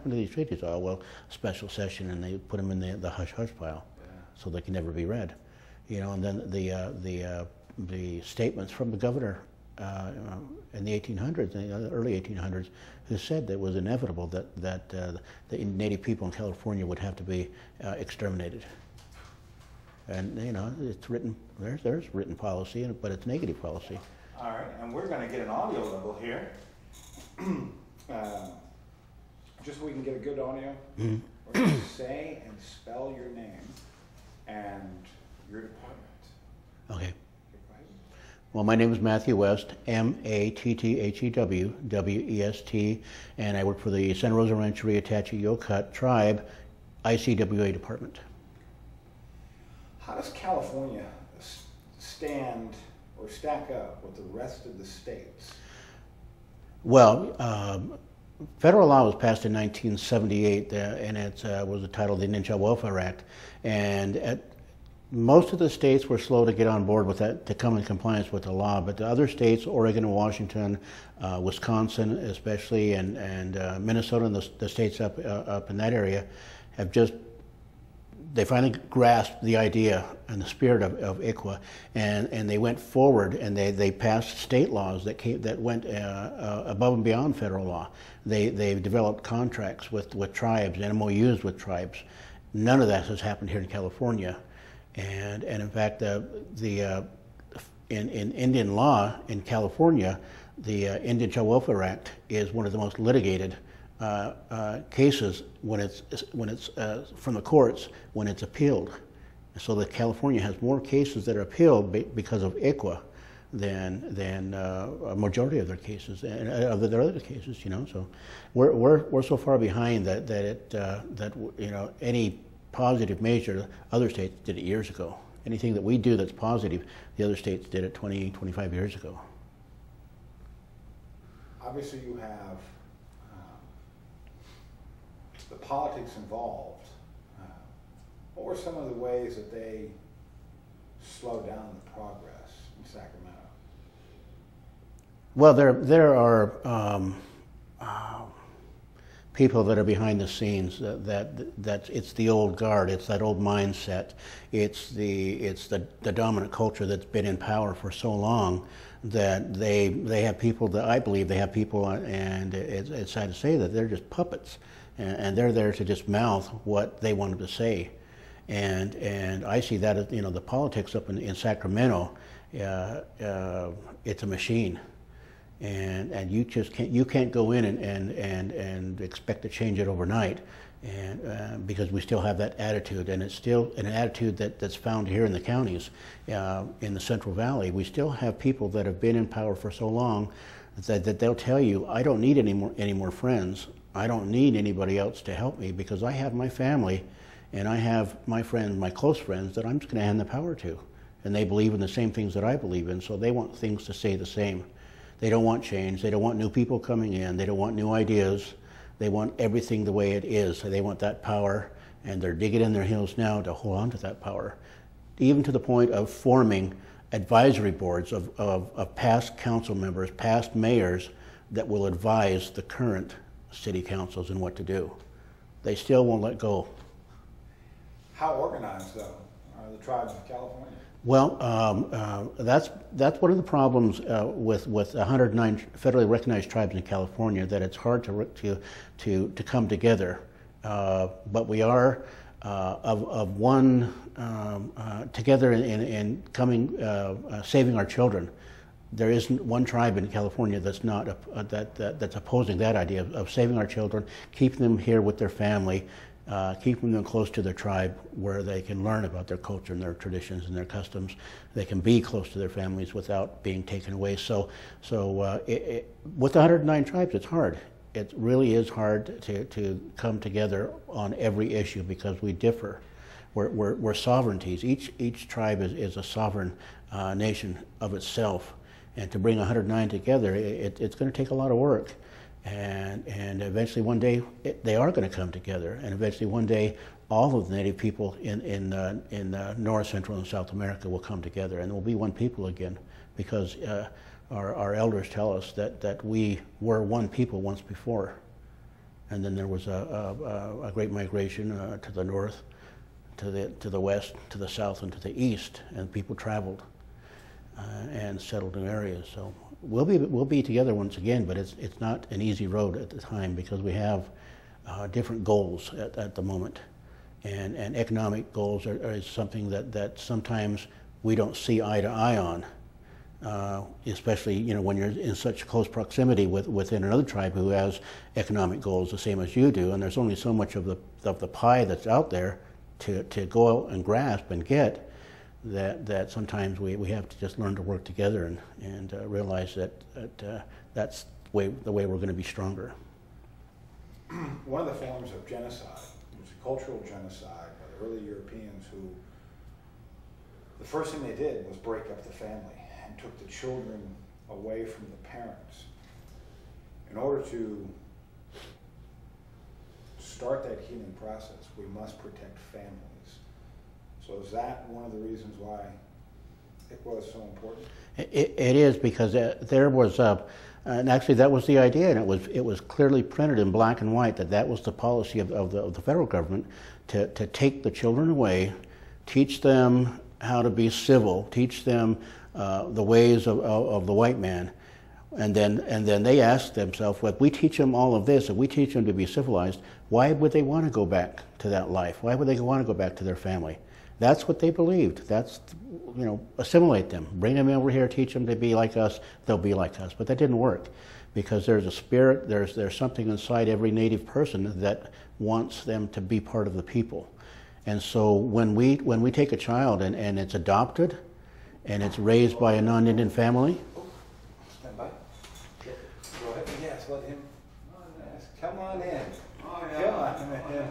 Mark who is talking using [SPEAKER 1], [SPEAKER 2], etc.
[SPEAKER 1] happened to these treaties? Oh, well, special session, and they put them in the hush-hush pile, so they can never be read. You know, and then the statements from the governor in the 1800s, in the early 1800s, who said that it was inevitable that the native people in California would have to be exterminated. And you know, it's written. There's written policy, but it's negative policy.
[SPEAKER 2] All right, and we're going to get an audio level here.
[SPEAKER 3] Just so we can get a good audio, we're going to say and spell your name and your department.
[SPEAKER 1] Okay. Well, my name is Matthew West, M-A-T-T-H-E-W, W-E-S-T, and I work for the Santa Rosa Rancheria Tachi Youkut tribe, ICWA department.
[SPEAKER 3] How does California stand or stack up with the rest of the states?
[SPEAKER 1] Well, federal law was passed in 1978, and it was titled the Indian Child Welfare Act, and most of the states were slow to get on board with that, to come in compliance with the law, but the other states, Oregon and Washington, Wisconsin especially, and Minnesota and the states up in that area, have they finally grasped the idea and the spirit of ICWA, and they went forward, and they passed state laws that went above and beyond federal law. They developed contracts with tribes, and MOUs with tribes. None of that has happened here in California. And in fact, in Indian law in California, the Indian Child Welfare Act is one of the most litigated cases when it's from the courts when it's appealed. So that California has more cases that are appealed because of ICWA than a majority of their cases and of their other cases. You know, so we're so far behind that you know, any positive measure, other states did it years ago. Anything that we do that's positive, the other states did it 20, 25 years ago.
[SPEAKER 3] Obviously you have the politics involved. What were some of the ways that they slowed down the progress in Sacramento?
[SPEAKER 1] Well, there are people that are behind the scenes that it's the old guard, it's that old mindset, it's the dominant culture that's been in power for so long that they have people that I believe they have people, and it's sad to say that they're just puppets, and they're there to just mouth what they want them to say, and I see that as, you know, the politics up in Sacramento, it's a machine. And you just can't go in and expect to change it overnight, and because we still have that attitude, and it's still an attitude that's found here in the counties, in the Central Valley. We still have people that have been in power for so long that they'll tell you, I don't need any more friends. I don't need anybody else to help me because I have my family, and I have my friends, my close friends that I'm just going to hand the power to, and they believe in the same things that I believe in, so they want things to stay the same. They don't want change. They don't want new people coming in. They don't want new ideas. They want everything the way it is. They want that power, and they're digging in their heels now to hold on to that power, even to the point of forming advisory boards of past council members, past mayors that will advise the current city councils in what to do. They still won't let go.
[SPEAKER 3] How organized, though, are the tribes of California?
[SPEAKER 1] Well, that's one of the problems with 109 federally recognized tribes in California, that it's hard to come together. But we are of one together in coming, saving our children. There isn't one tribe in California that's not that's opposing that idea of saving our children, keeping them here with their family, keeping them close to their tribe where they can learn about their culture and their traditions and their customs. They can be close to their families without being taken away. So with the 109 tribes, it's hard. It really is hard to come together on every issue because we differ. We're sovereignties. Each tribe is a sovereign nation of itself. And to bring 109 together, it's going to take a lot of work. And eventually one day they are going to come together, and eventually one day all of the native people in North, Central, and South America will come together, and we'll be one people again, because our elders tell us that we were one people once before, and then there was a great migration to the north, to the west, to the south, and to the east, and people traveled and settled in areas. So we'll be together once again, but it's not an easy road at the time because we have different goals at the moment, and economic goals are something that sometimes we don't see eye to eye on. Especially when you're in such close proximity within another tribe who has economic goals the same as you do, and there's only so much of the pie that's out there to go out and grasp and get, that sometimes we have to just learn to work together and realize that that's the way we're going to be stronger.
[SPEAKER 3] One of the forms of genocide was a cultural genocide by the early Europeans who, the first thing they did was break up the family and took the children away from the parents. In order to start that healing process, we must protect families. So is that one of the reasons why it was so important? It
[SPEAKER 1] is, because there was and actually that was the idea, and it was clearly printed in black and white that was the policy of the federal government, to take the children away, teach them how to be civil, teach them the ways of the white man, and then they asked themselves, well, if we teach them all of this, if we teach them to be civilized, why would they want to go back to that life? Why would they want to go back to their family? That's what they believed. That's, assimilate them, bring them over here, teach them to be like us, they'll be like us. But that didn't work, because there's a spirit, there's something inside every Native person that wants them to be part of the people. And so when we take a child and it's adopted and it's raised by a non-Indian family.
[SPEAKER 3] Stand by. Go ahead. Yes, let him. Yes, come on in.
[SPEAKER 4] Oh,
[SPEAKER 3] Come on in.